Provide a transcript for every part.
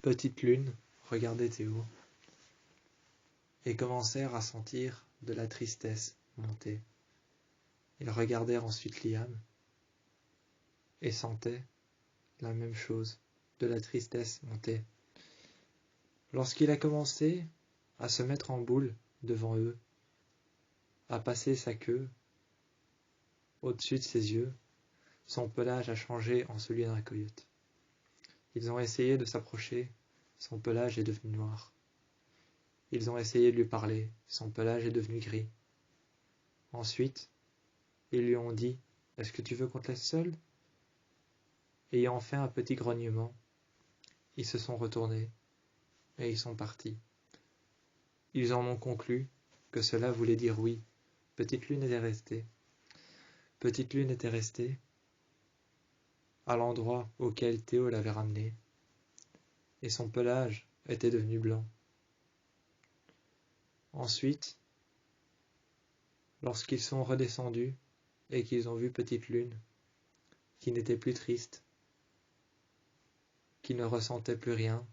Petite Lune regardait Théo et commencèrent à sentir de la tristesse monter. Ils regardèrent ensuite Liam et sentaient la même chose, de la tristesse monter. Lorsqu'il a commencé à se mettre en boule devant eux, à passer sa queue au-dessus de ses yeux, son pelage a changé en celui d'un coyote. Ils ont essayé de s'approcher, son pelage est devenu noir. Ils ont essayé de lui parler, son pelage est devenu gris. Ensuite, ils lui ont dit « Est-ce que tu veux qu'on te laisse seul ?» Ayant fait un petit grognement, ils se sont retournés et ils sont partis. Ils en ont conclu que cela voulait dire oui. Petite Lune était restée. Petite Lune était restée à l'endroit auquel Théo l'avait ramenée, et son pelage était devenu blanc. Ensuite, lorsqu'ils sont redescendus et qu'ils ont vu Petite Lune, qui n'était plus triste, qui ne ressentait plus rien,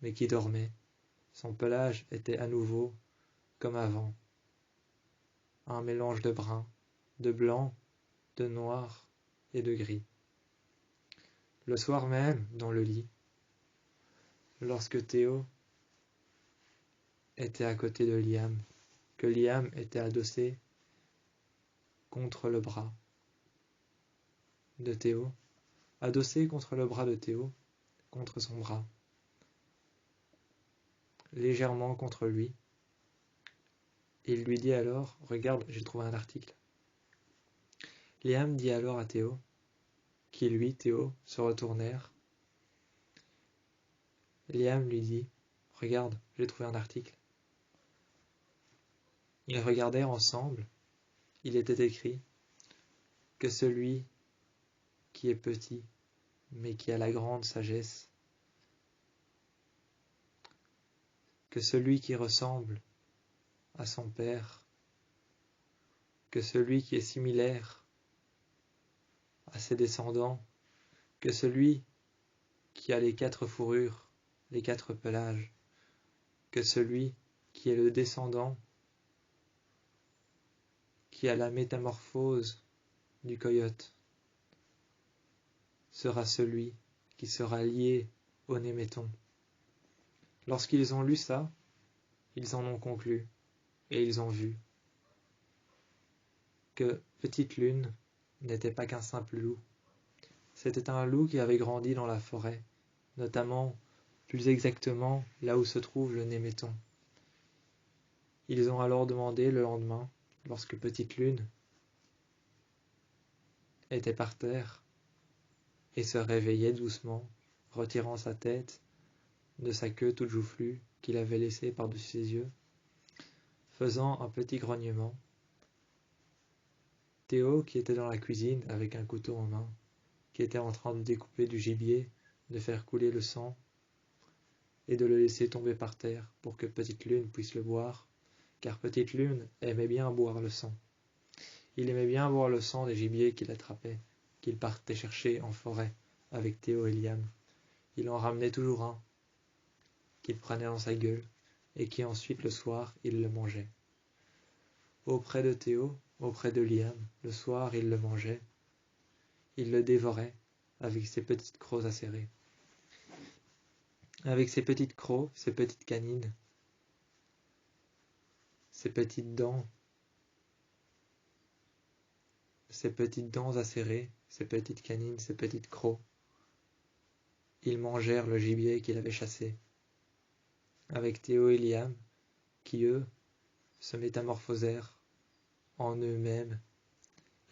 mais qui dormait, son pelage était à nouveau comme avant, un mélange de brun, de blanc, de noir et de gris. Le soir même, dans le lit, lorsque Théo était à côté de Liam, que Liam était adossé contre le bras de Théo, adossé contre le bras de Théo, contre son bras, légèrement contre lui. Il lui dit alors, regarde, j'ai trouvé un article. Liam dit alors à Théo, qui lui, Théo, se retournèrent. Liam lui dit, regarde, j'ai trouvé un article. Ils regardèrent ensemble. Il était écrit que celui qui est petit, mais qui a la grande sagesse, que celui qui ressemble à son père, que celui qui est similaire à ses descendants, que celui qui a les 4 fourrures, les 4 pelages, que celui qui est le descendant, qui a la métamorphose du coyote, sera celui qui sera lié au Néméton. Lorsqu'ils ont lu ça, ils en ont conclu, et ils ont vu que Petite Lune n'était pas qu'un simple loup. C'était un loup qui avait grandi dans la forêt, notamment, plus exactement, là où se trouve le Néméton. Ils ont alors demandé le lendemain, lorsque Petite Lune était par terre et se réveillait doucement, retirant sa tête de sa queue toute joufflue qu'il avait laissée par-dessus ses yeux, faisant un petit grognement. Théo, qui était dans la cuisine avec un couteau en main, qui était en train de découper du gibier, de faire couler le sang et de le laisser tomber par terre pour que Petite Lune puisse le boire, car Petite Lune aimait bien boire le sang. Il aimait bien boire le sang des gibiers qu'il attrapait, qu'il partait chercher en forêt avec Théo et Liam. Il en ramenait toujours un, qu'il prenait dans sa gueule, et qui ensuite le soir il le mangeait. Auprès de Théo, auprès de Liam, le soir il le mangeait, il le dévorait avec ses petites crocs acérées. Avec ses petites crocs, ses petites canines, ses petites dents acérées, ses petites canines, ses petites crocs, ils mangèrent le gibier qu'il avait chassé. Avec Théo et Liam, qui eux se métamorphosèrent en eux-mêmes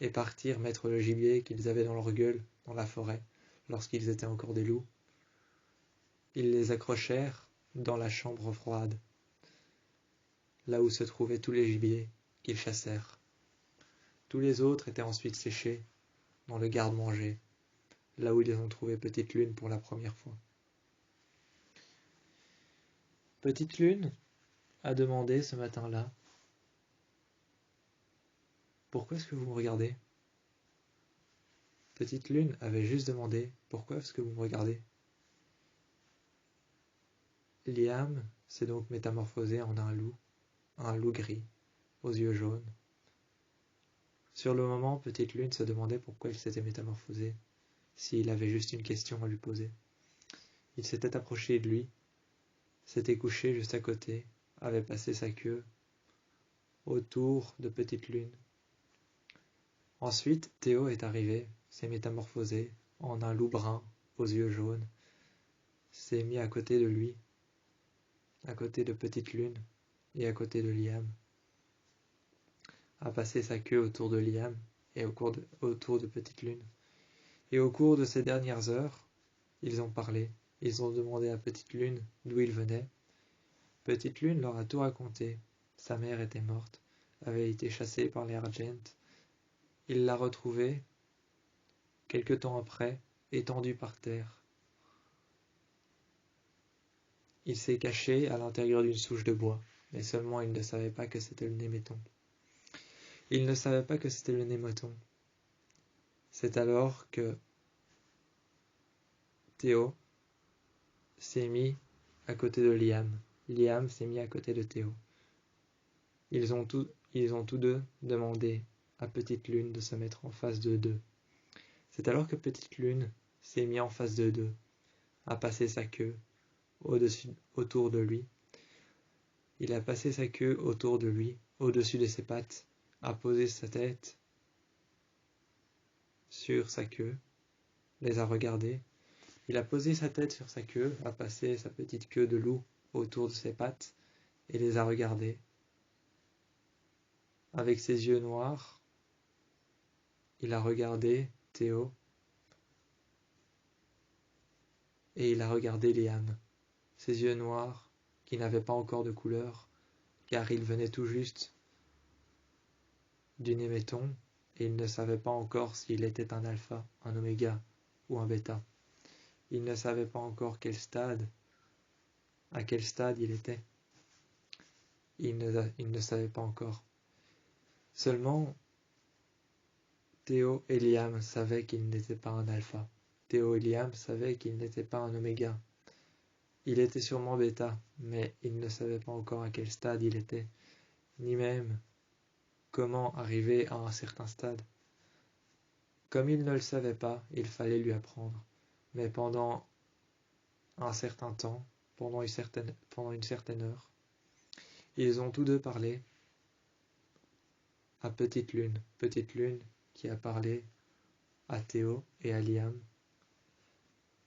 et partirent mettre le gibier qu'ils avaient dans leur gueule dans la forêt lorsqu'ils étaient encore des loups. Ils les accrochèrent dans la chambre froide, là où se trouvaient tous les gibiers qu'ils chassèrent. Tous les autres étaient ensuite séchés dans le garde-manger, là où ils ont trouvé Petite Lune pour la première fois. Petite Lune a demandé ce matin-là, « Pourquoi est-ce que vous me regardez ?» Petite Lune avait juste demandé « Pourquoi est-ce que vous me regardez ?» Liam s'est donc métamorphosé en un loup gris, aux yeux jaunes. Sur le moment, Petite Lune se demandait pourquoi il s'était métamorphosé, s'il avait juste une question à lui poser. Il s'était approché de lui, s'était couché juste à côté, avait passé sa queue autour de Petite Lune. Ensuite, Théo est arrivé, s'est métamorphosé en un loup brun aux yeux jaunes, s'est mis à côté de lui, à côté de Petite Lune et à côté de Liam, a passé sa queue autour de Liam et autour de Petite Lune. Et au cours de ces dernières heures, ils ont parlé, ils ont demandé à Petite Lune d'où il venait. Petite Lune leur a tout raconté. Sa mère était morte, avait été chassée par les Argent. Il l'a retrouvée, quelque temps après, étendue par terre. Il s'est caché à l'intérieur d'une souche de bois, mais seulement il ne savait pas que c'était le Néméton. Il ne savait pas que c'était le Néméton. C'est alors que Théo s'est mis à côté de Liam. Liam s'est mis à côté de Théo. Ils ont tous deux demandé à Petite Lune de se mettre en face d'eux. C'est alors que Petite Lune s'est mis en face d'eux, a passé sa queue autour de lui. Il a passé sa queue autour de lui, au-dessus de ses pattes, a posé sa tête sur sa queue, les a regardés. Il a posé sa tête sur sa queue, a passé sa petite queue de loup autour de ses pattes et les a regardés. Avec ses yeux noirs, il a regardé Théo et il a regardé Liam. Ses yeux noirs, qui n'avaient pas encore de couleur, car il venait tout juste du Néméton et il ne savait pas encore s'il était un alpha, un oméga ou un bêta. Il ne savait pas encore à quel stade il était. Il ne savait pas encore. Seulement, Théo et Liam savaient qu'il n'était pas un alpha. Théo et Liam savaient qu'il n'était pas un oméga. Il était sûrement bêta, mais il ne savait pas encore à quel stade il était, ni même comment arriver à un certain stade. Comme il ne le savait pas, il fallait lui apprendre. Mais pendant un certain temps, pendant une certaine heure, ils ont tous deux parlé à Petite Lune qui a parlé à Théo et à Liam,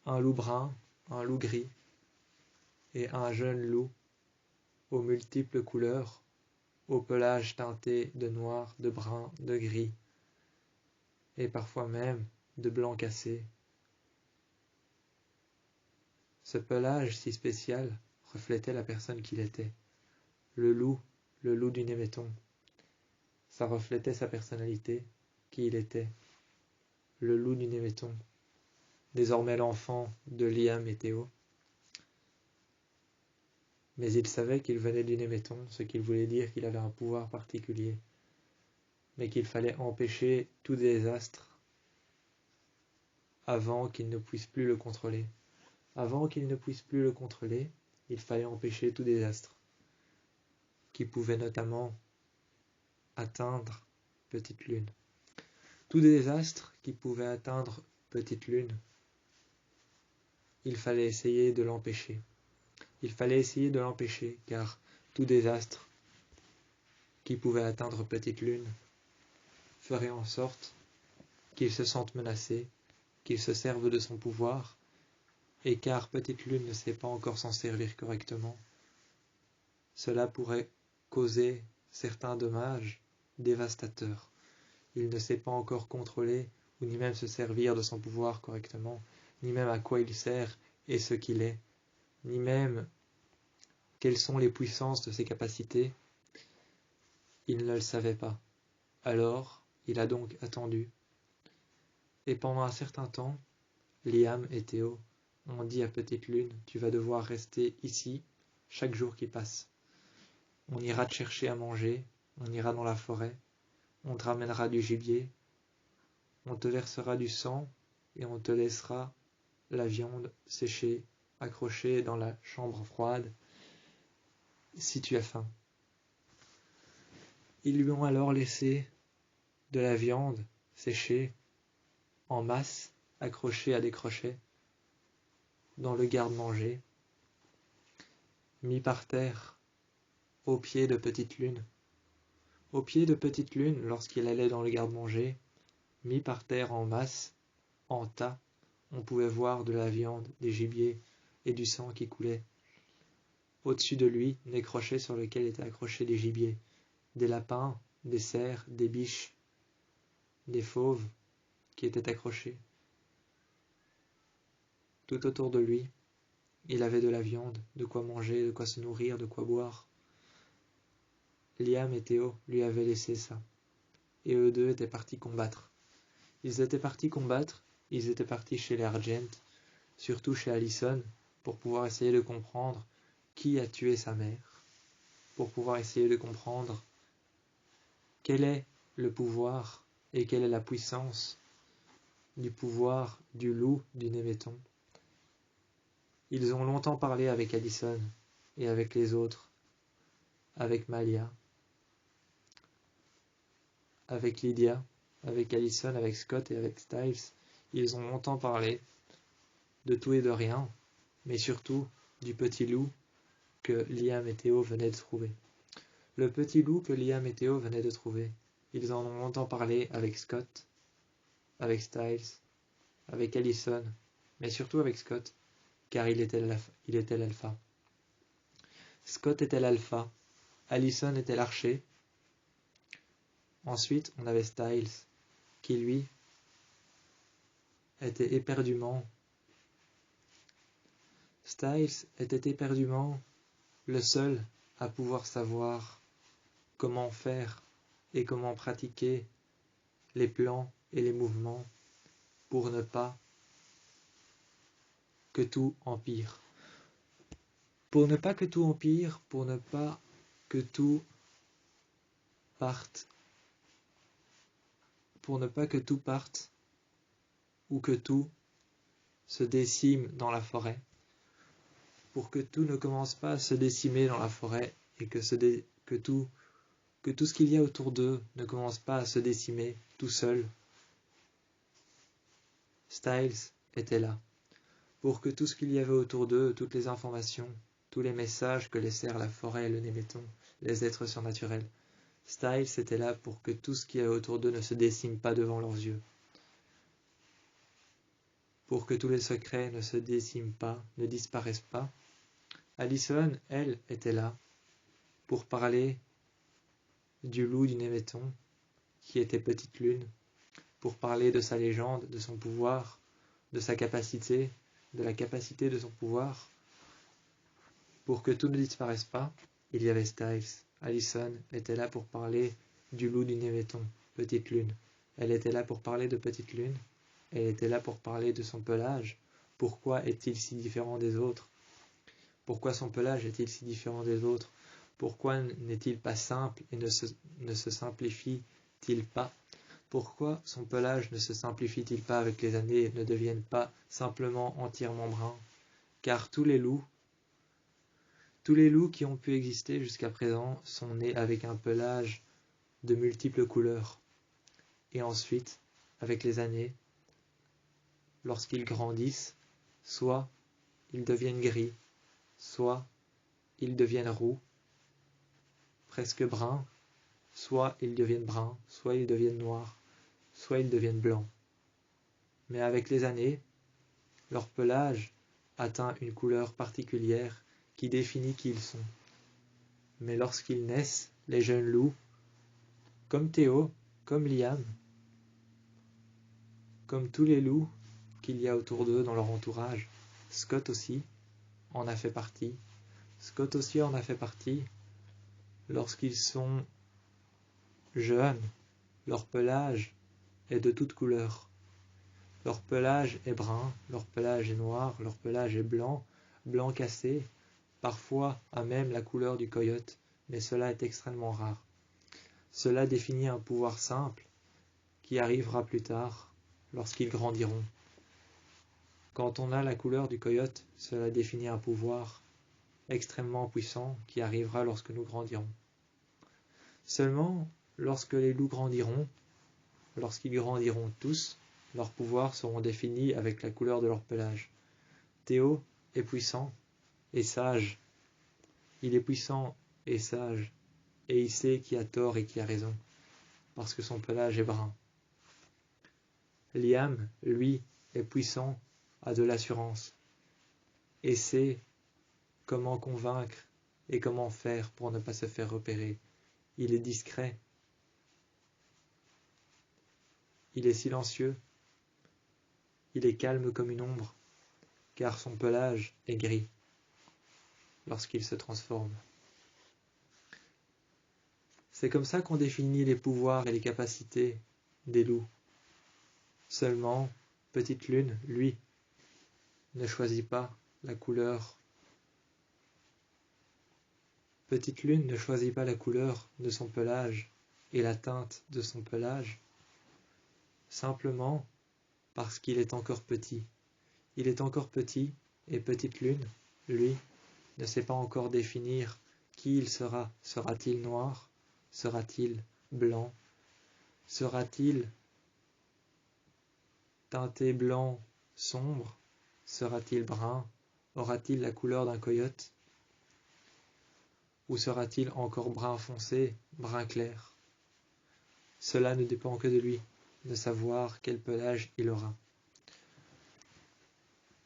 un loup brun, un loup gris et un jeune loup aux multiples couleurs, au pelage teinté de noir, de brun, de gris et parfois même de blanc cassé. Ce pelage si spécial reflétait la personne qu'il était, le loup du Néméton. Ça reflétait sa personnalité, qui il était, le loup du Néméton, désormais l'enfant de Liam et Théo. Mais il savait qu'il venait du Néméton, ce qui voulait dire qu'il avait un pouvoir particulier, mais qu'il fallait empêcher tout désastre avant qu'il ne puisse plus le contrôler. Avant qu'il ne puisse plus le contrôler, il fallait empêcher tout désastre, qui pouvait notamment atteindre Petite Lune. Tout désastre qui pouvait atteindre Petite Lune, il fallait essayer de l'empêcher. Il fallait essayer de l'empêcher, car tout désastre qui pouvait atteindre Petite Lune ferait en sorte qu'il se sente menacé, qu'il se serve de son pouvoir, et car Petite Lune ne sait pas encore s'en servir correctement, cela pourrait causer certains dommages dévastateurs. Il ne sait pas encore contrôler ou ni même se servir de son pouvoir correctement, ni même à quoi il sert et ce qu'il est, ni même quelles sont les puissances de ses capacités. Il ne le savait pas. Alors, il a donc attendu. Et pendant un certain temps, Liam et Théo ont dit à Petite Lune, tu vas devoir rester ici chaque jour qui passe. On ira te chercher à manger, on ira dans la forêt, on te ramènera du gibier, on te versera du sang et on te laissera la viande sécher accroché dans la chambre froide, si tu as faim. Ils lui ont alors laissé de la viande séchée en masse, accrochée à des crochets, dans le garde-manger, mis par terre, au pied de Petite Lune. Au pied de Petite Lune, lorsqu'il allait dans le garde-manger, mis par terre en masse, en tas, on pouvait voir de la viande, des gibiers et du sang qui coulait. Au-dessus de lui, des crochets sur lesquels étaient accrochés des gibiers, des lapins, des cerfs, des biches, des fauves qui étaient accrochés. Tout autour de lui, il avait de la viande, de quoi manger, de quoi se nourrir, de quoi boire. Liam et Théo lui avaient laissé ça, et eux deux étaient partis combattre. Ils étaient partis combattre, ils étaient partis chez les Argent, surtout chez Allison, pour pouvoir essayer de comprendre qui a tué sa mère, pour pouvoir essayer de comprendre quel est le pouvoir et quelle est la puissance du pouvoir du loup du Néméton. Ils ont longtemps parlé avec Allison et avec les autres, avec Malia, avec Lydia, avec Allison, avec Scott et avec Styles. Ils ont longtemps parlé de tout et de rien, mais surtout du petit loup que Liam et Théo venaient de trouver. Le petit loup que Liam et Théo venaient de trouver. Ils en ont longtemps parlé avec Scott, avec Styles, avec Allison, mais surtout avec Scott, car il était l'alpha. Scott était l'alpha, Allison était l'archer. Ensuite, on avait Styles, qui lui était éperdument. Styles était éperdument le seul à pouvoir savoir comment faire et comment pratiquer les plans et les mouvements pour ne pas que tout empire. Pour ne pas que tout empire, pour ne pas que tout parte, pour ne pas que tout parte ou que tout se décime dans la forêt, pour que tout ne commence pas à se décimer dans la forêt et que tout ce qu'il y a autour d'eux ne commence pas à se décimer tout seul. Styles était là, pour que tout ce qu'il y avait autour d'eux, toutes les informations, tous les messages que laissèrent la forêt et le Néméton, les êtres surnaturels, Styles était là pour que tout ce qu'il y avait autour d'eux ne se décime pas devant leurs yeux. Pour que tous les secrets ne se déciment pas, ne disparaissent pas. Allison, elle, était là pour parler du loup du Néméton, qui était Petite Lune, pour parler de sa légende, de son pouvoir, de sa capacité, de la capacité de son pouvoir. Pour que tout ne disparaisse pas, il y avait Styles. Allison était là pour parler du loup du Néméton, Petite Lune. Elle était là pour parler de Petite Lune. Elle était là pour parler de son pelage. Pourquoi est-il si différent des autres? Pourquoi son pelage est-il si différent des autres? Pourquoi n'est-il pas simple et ne se simplifie-t-il pas? Pourquoi son pelage ne se simplifie-t-il pas avec les années et ne deviennent pas simplement entièrement bruns? Car tous les loups qui ont pu exister jusqu'à présent sont nés avec un pelage de multiples couleurs. Et ensuite, avec les années, lorsqu'ils grandissent, soit ils deviennent gris, soit ils deviennent roux, presque bruns, soit ils deviennent bruns, soit ils deviennent noirs, soit ils deviennent blancs. Mais avec les années, leur pelage atteint une couleur particulière qui définit qui ils sont. Mais lorsqu'ils naissent, les jeunes loups, comme Théo, comme Liam, comme tous les loups qu'il y a autour d'eux dans leur entourage, Scott aussi en a fait partie. Scott aussi en a fait partie. Lorsqu'ils sont jeunes, leur pelage est de toutes couleurs. Leur pelage est brun, leur pelage est noir, leur pelage est blanc, blanc cassé, parfois à même la couleur du coyote, mais cela est extrêmement rare. Cela définit un pouvoir simple qui arrivera plus tard, lorsqu'ils grandiront. Quand on a la couleur du coyote, cela définit un pouvoir extrêmement puissant qui arrivera lorsque nous grandirons. Seulement, lorsque les loups grandiront, lorsqu'ils grandiront tous, leurs pouvoirs seront définis avec la couleur de leur pelage. Théo est puissant et sage. Il est puissant et sage, et il sait qui a tort et qui a raison, parce que son pelage est brun. Liam, lui, est puissant, a de l'assurance, et sait comment convaincre et comment faire pour ne pas se faire repérer. Il est discret. Il est silencieux. Il est calme comme une ombre, car son pelage est gris lorsqu'il se transforme. C'est comme ça qu'on définit les pouvoirs et les capacités des loups. Seulement, Petite Lune, lui, ne choisit pas la couleur. Petite Lune ne choisit pas la couleur de son pelage et la teinte de son pelage, simplement parce qu'il est encore petit. Il est encore petit et Petite Lune, lui, ne sait pas encore définir qui il sera. Sera-t-il noir? Sera-t-il blanc? Sera-t-il teinté blanc sombre? Sera-t-il brun? Aura-t-il la couleur d'un coyote? Ou sera-t-il encore brun foncé, brun clair? Cela ne dépend que de lui, de savoir quel pelage il aura.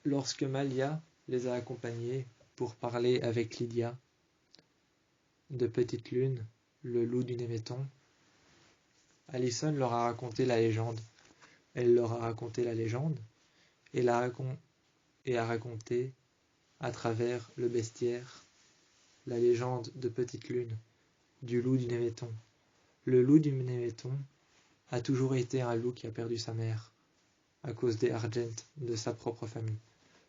Lorsque Malia les a accompagnés pour parler avec Lydia de Petite Lune, le loup du Néméton, Allison leur a raconté la légende. Elle leur a raconté la légende et a raconté à travers le bestiaire la légende de Petite Lune, du loup du Néméton. Le loup du Néméton a toujours été un loup qui a perdu sa mère à cause des Argent de sa propre famille.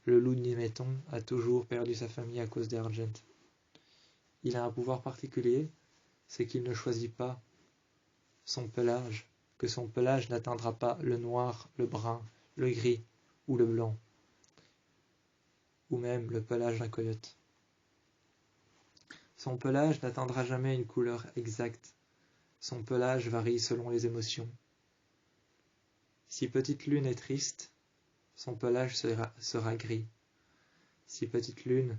Le loup du Néméton a toujours perdu sa famille à cause des Argent. Il a un pouvoir particulier, c'est qu'il ne choisit pas son pelage, que son pelage n'atteindra pas le noir, le brun, le gris ou le blanc, ou même le pelage d'un coyote. Son pelage n'atteindra jamais une couleur exacte. Son pelage varie selon les émotions. Si Petite Lune est triste, son pelage sera gris. Si Petite Lune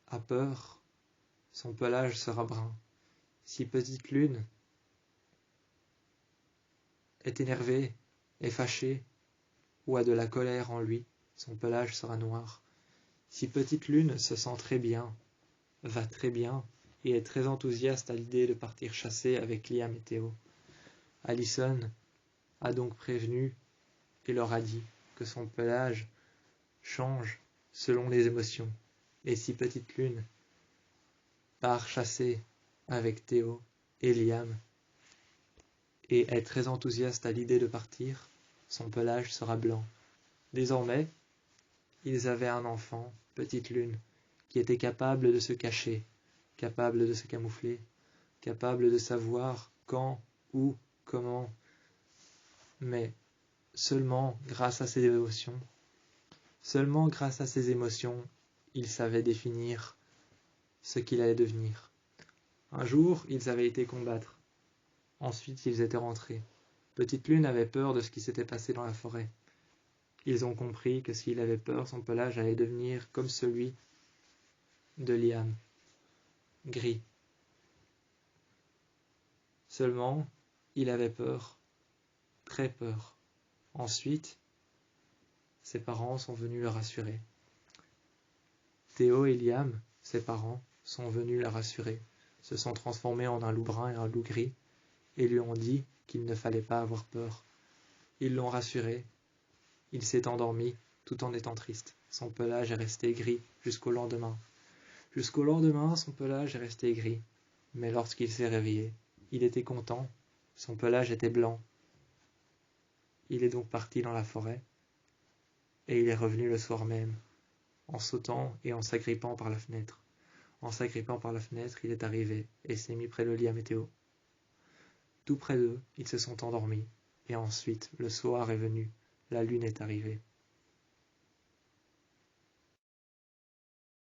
a peur, son pelage sera brun. Si Petite Lune est énervée, est fâchée, ou a de la colère en lui, son pelage sera noir. Si Petite Lune se sent très bien, va très bien, et est très enthousiaste à l'idée de partir chasser avec Liam et Théo, Allison a donc prévenu et leur a dit que son pelage change selon les émotions. Et si Petite Lune part chasser avec Théo et Liam et est très enthousiaste à l'idée de partir, son pelage sera blanc. Désormais, ils avaient un enfant, Petite Lune, qui était capable de se cacher, capable de se camoufler, capable de savoir quand, où, comment, mais seulement grâce à ses émotions. Seulement grâce à ses émotions, il savait définir ce qu'il allait devenir. Un jour, ils avaient été combattre. Ensuite, ils étaient rentrés. Petite Lune avait peur de ce qui s'était passé dans la forêt. Ils ont compris que s'il avait peur, son pelage allait devenir comme celui de Liam, gris. Seulement, il avait peur, très peur. Ensuite, ses parents sont venus le rassurer. Théo et Liam, ses parents, sont venus la rassurer, se sont transformés en un loup brun et un loup gris, et lui ont dit qu'il ne fallait pas avoir peur. Ils l'ont rassuré. Il s'est endormi, tout en étant triste. Son pelage est resté gris jusqu'au lendemain. Jusqu'au lendemain, son pelage est resté gris. Mais lorsqu'il s'est réveillé, il était content. Son pelage était blanc. Il est donc parti dans la forêt, et il est revenu le soir même, en sautant et en s'agrippant par la fenêtre. En s'agrippant par la fenêtre, il est arrivé et s'est mis près de Liam et Théo. Tout près d'eux, ils se sont endormis, et ensuite le soir est venu, la lune est arrivée.